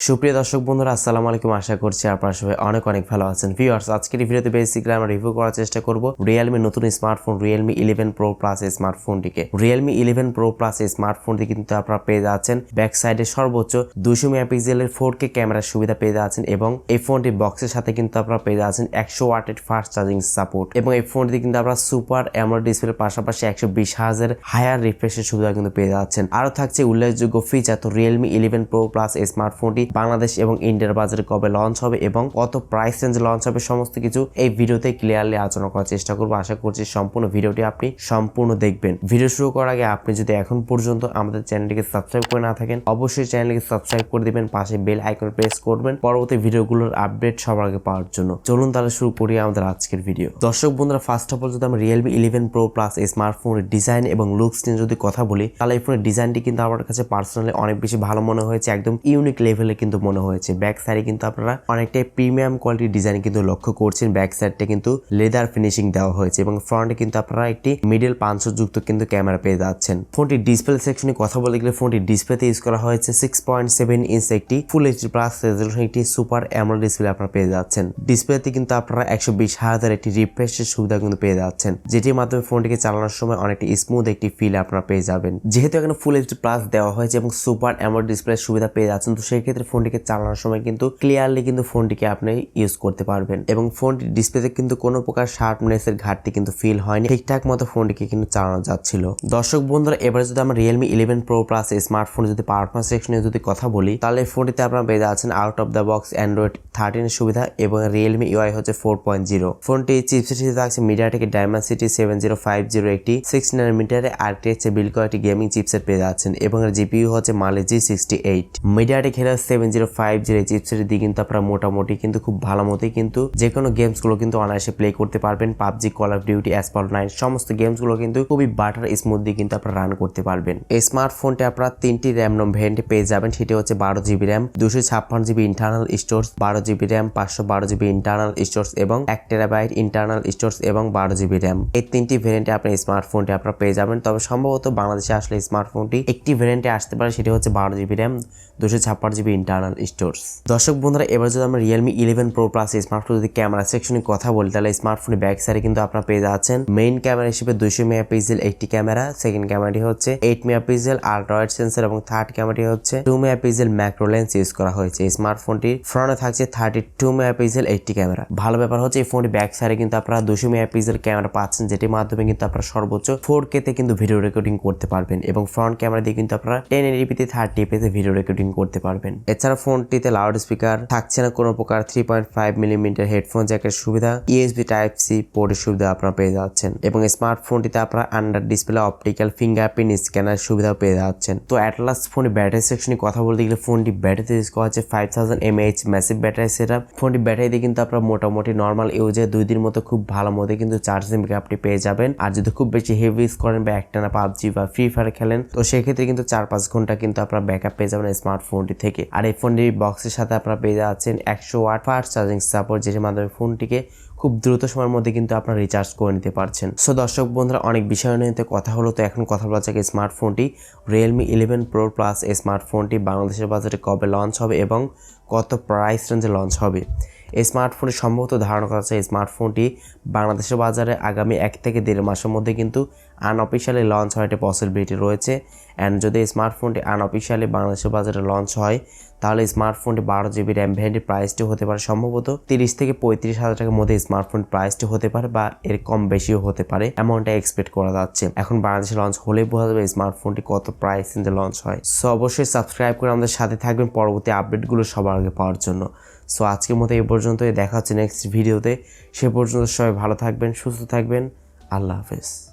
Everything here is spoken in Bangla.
সুপ্রিয় দর্শক বন্ধুরা আসসালামু আলাইকুম। আশা করছি আপনারা সবাই অনেক ভালো আছেন। ভিউয়ার্স, আজকের এই ভিডিওতে বেসিক্যালি আমরা রিভিউ করার চেষ্টা করব Realme নতুন smartphone Realme 11 Pro Plus স্মার্টফোনটিকে। Realme 11 Pro Plus স্মার্টফোনটি কিন্তু আপনারা পেয়ে যাচ্ছেন ব্যাক সাইডে সর্বোচ্চ 200 মেগাপিক্সেলের 4K ক্যামেরার সুবিধা পেয়ে যাচ্ছেন এবং এই ফোনটি বক্সের সাথে কিন্তু আপনারা পেয়ে যাচ্ছেন 100 ওয়াটের ফাস্ট চার্জিং সাপোর্ট এবং এই ফোনটিতে কিন্তু আপনারা সুপার অ্যামোলেড ডিসপ্লের পাশাপাশি 120 হার্জের হায়ার রিফ্রেশের সুবিধা কিন্তু পেয়ে যাচ্ছেন। আরো থাকছে উল্লেখযোগ্য ফিচার। তো Realme 11 Pro Plus স্মার্টফোনটি বাংলাদেশ এবং ইন্ডিয়ার বাজারে কবে লঞ্চ হবে এবং কত প্রাইস রেঞ্জে লঞ্চ হবে সমস্ত কিছু এই ভিডিওতে ক্লিয়ারলি আলোচনা করার চেষ্টা করব। আশা করছি সম্পূর্ণ ভিডিওটি আপনি সম্পূর্ণ দেখবেন। ভিডিও শুরু করার আগে আপনি যদি এখন পর্যন্ত আমাদের চ্যানেলটিকে সাবস্ক্রাইব করে না থাকেন অবশ্যই চ্যানেলটিকে সাবস্ক্রাইব করে দিবেন, পাশে বেল আইকন প্রেস করবেন পরবর্তী ভিডিওগুলোর আপডেট সবার আগে পাওয়ার জন্য। চলুন তাহলে শুরু করি আমাদের আজকের ভিডিও। দর্শক বন্ধুরা, ফার্স্ট অফ অল যদি আমরা Realme 11 Pro Plus স্মার্টফোনের ডিজাইন এবং লুকস নিয়ে যদি কথা বলি তাহলে এই ফোনের ডিজাইনটি কিন্তু আমার কাছে পার্সোনালি অনেক বেশি ভালো মনে হয়েছে, একদম ইউনিক লেভেলে কিন্তু মনে হয়েছে। ব্যাক সাইডে কিন্তু আপনারা অনেকটাই প্রিমিয়াম কোয়ালিটির ডিজাইন কিন্তু লক্ষ্য করছেন। ব্যাক সাইডটা কিন্তু লেদার ফিনিশিং দেওয়া হয়েছে এবং ফ্রন্টে কিন্তু আপনারা একটি মিডল পাঞ্চযুক্ত কিন্তু ক্যামেরা পেয়ে যাচ্ছেন। ফোনটির ডিসপ্লে সেকশনে কথা বলতে গেলে ফোনটির ডিসপ্লেতে ইউজ করা হয়েছে 6.7 ইঞ্চ একটি ফুল এইচডি প্লাস রেজোলিউশন একটি সুপার অ্যামোলেড ডিসপ্লে আপনারা পেয়ে যাচ্ছেন। ডিসপ্লেতে কিন্তু আপনারা 120 হার্জের একটি রিফ্রেশের সুবিধা কিন্তু পেয়ে যাচ্ছেন, যেটির মাধ্যমে ফোনটিকে চালানোর সময় অনেকটা স্মুথ একটি ফিল আপনারা পেয়ে যাবেন। যেহেতু এখানে ফুল এইচডি প্লাস দেওয়া হয়েছে এবং সুপার অ্যামোলেড ডিসপ্লের সুবিধা পেয়ে যাচ্ছেন, তো সেই ক্ষেত্রে ফোনটিকে চালানোর সময় কিন্তু ক্লিয়ারলি কিন্তু ফোনটিকে আপনি ইউজ করতে পারবেন এবং ফোনটির ডিসপ্লেতে কিন্তু কোনো প্রকার শার্পনেসের ঘাটতি কিন্তু ফিল হয়নি, ঠিকঠাক মতো ফোনটিকে কিন্তু চালানো যাচ্ছিল। দর্শক বন্ধুরা, এবারে যদি আমরা Realme 11 Pro Plus স্মার্টফোনে যদি পারফরম্যান্স সেকশনে যদি কথা বলি তাহলে ফোনটিতে আপনারা পেয়ে যাচ্ছেন out of the box Android 13 এর সুবিধা এবং Realme UI হচ্ছে 4.0। ফোনটি চিপসেট হিসেবে থাকছে MediaTek Dimensity 7050 একটি 6 nanometer RTX বিল্ড করা একটি গেমিং চিপসেট পেয়ে যাচ্ছেন এবং এর জিপিইউ হচ্ছে Mali G68। MediaTek Helio 7050 চিপসেটের দিয়ে কিন্তু আপনারা মোটামুটি কিন্তু খুব ভালো মতোই কিন্তু যে কোনো গেমস গুলো কিন্তু অনায়াসে প্লে করতে পারবেন। PUBG, call of duty, asphalt 9 সমস্ত গেমস গুলো কিন্তু খুবই বাটার স্মুথলি কিন্তু আপনারা রান করতে পারবেন। এই স্মার্টফোনটি আপনারা 3টি র্যাম নম ভেরিয়েন্টে পেয়ে যাবেন। সেটি হচ্ছে 12GB RAM, 256GB internal storage, 12GB RAM, 512GB internal storage এবং 1TB ইন্টারনাল স্টোরেজ এবং 12GB র্যাম। এই 3টি ভেরিয়েন্টে আপনি স্মার্টফোনটি আপনারা পেয়ে যাবেন। তবে সম্ভবত বাংলাদেশে আসলে স্মার্টফোনটি একটি ভেরিয়েন্টে আসতে পারে, সেটি হচ্ছে 12GB RAM, 256GB internal storage. দর্শক বন্ধুরা, এবার যদি আমরা Realme 11 Pro Plus স্মার্টফোন যদি ক্যামেরা সেকশনে কথা বলি তাহলে স্মার্টফোনের ব্যাক সাইডে কিন্তু আপনারা পেয়ে যাচ্ছেন মেইন ক্যামেরা হিসেবে 200 মেগাপিক্সেল একটি ক্যামেরা, সেকেন্ড ক্যামেরাটি হচ্ছে 8 মেগাপিক্সেল আল্ট্রা ওয়াইড সেন্সর এবং থার্ড ক্যামেরাটি হচ্ছে 2 মেগাপিক্সেল ম্যাক্রো লেন্স ইউজ করা হয়েছে। এই স্মার্টফোনটির ফ্রন্টে থাকছে 32 মেগাপিক্সেল একটি ক্যামেরা। ভালো ব্যাপার হচ্ছে এই ফোনটি ব্যাক সাইডে কিন্তু আপনারা 200 মেগাপিক্সেল ক্যামেরা পাচ্ছেন, যেটির মাধ্যমে কিন্তু আপনারা সর্বোচ্চ 4K তে কিন্তু ভিডিও রেকর্ডিং করতে পারবেন এবং ফ্রন্ট ক্যামেরা দিয়ে কিন্তু আপনারা 1080p তে 30p তে ভিডিও রেকর্ডিং করতে পারবেন। এছাড়া ফোনটিতে লাউড স্পিকার থাকছে না কোনো প্রকার, 3.5mm হেডফোন জ্যাকের সুবিধা, USB Type-C পোর্টের সুবিধা আপনারা পেয়ে যাচ্ছেন এবং স্মার্টফোনটিতে আপনারা under display optical fingerprint scanner সুবিধাও পেয়ে যাচ্ছেন। তো অ্যাটলাস ফোনের ব্যাটারি সেকশনে কথা বলতে গেলে ফোনটি ব্যাটারিতে ইউজ করা হচ্ছে 5000 mAh ম্যাসিভ ব্যাটারি সেটআপ। ফোনটি ব্যাটারি দিয়ে কিন্তু আপনারা মোটামুটি নর্মাল ইউজে 2 দিনের মতো খুব ভালো মতো কিন্তু চার্জিং ব্যাকআপটি পেয়ে যাবেন। আর যদি খুব বেশি হেভি ইউজ করেন বা একটানা পাবজি বা ফ্রি ফায়ার খেলেন তো সেক্ষেত্রে কিন্তু 4-5 ঘন্টা কিন্তু আপনারা ব্যাকআপ পেয়ে যাবেন স্মার্টফোনটি থেকে। আর এই ফোনটির বক্সের সাথে আপনারা পেয়ে যাচ্ছেন 100 ওয়াট ফাস্ট চার্জিং সাপোর্ট, যেটির মাধ্যমে ফোনটিকে খুব দ্রুত সময়ের মধ্যে কিন্তু আপনারা রিচার্জ করে নিতে পারছেন। সো দর্শক বন্ধুরা, অনেক বিষয় নিয়ে কথা হলো, তো এখন কথা বলা যাক স্মার্টফোনটি Realme 11 Pro Plus স্মার্টফোনটি বাংলাদেশের বাজারে কবে লঞ্চ হবে এবং কত প্রাইস রেঞ্জে লঞ্চ হবে। এই স্মার্টফোনটি সম্ভবত ধারণা করা হচ্ছে স্মার্টফোনটি বাংলাদেশের বাজারে আগামী 1 থেকে 1.5 মাসের মধ্যে কিন্তু আনঅফিশিয়ালি লঞ্চ হওয়ার একটা পসিবিলিটি রয়েছে। অ্যান্ড যদি স্মার্টফোনটি আনঅফিশিয়ালি বাংলাদেশের বাজারে লঞ্চ হয় তাহলে স্মার্টফোনটি 12GB র্যাম ভ্যারিয়েন্টের প্রাইসটি হতে পারে সম্ভবত 30 থেকে 35 হাজার টাকার মধ্যে স্মার্টফোন প্রাইসটি হতে পারে বা এর কম বেশিও হতে পারে, এমনটা এক্সপেক্ট করা যাচ্ছে। এখন বাংলাদেশে লঞ্চ হলেই বোঝা যাবে স্মার্টফোনটি কত প্রাইস রেঞ্জে লঞ্চ হয়। সো অবশ্যই সাবস্ক্রাইব করে আমাদের সাথে থাকবেন পরবর্তী আপডেটগুলো সবার আগে পাওয়ার জন্য। সো আজকের মতো এই পর্যন্তই, দেখা হচ্ছে নেক্সট ভিডিওতে। সে পর্যন্ত সবাই ভালো থাকবেন, সুস্থ থাকবেন। আল্লাহ হাফেজ।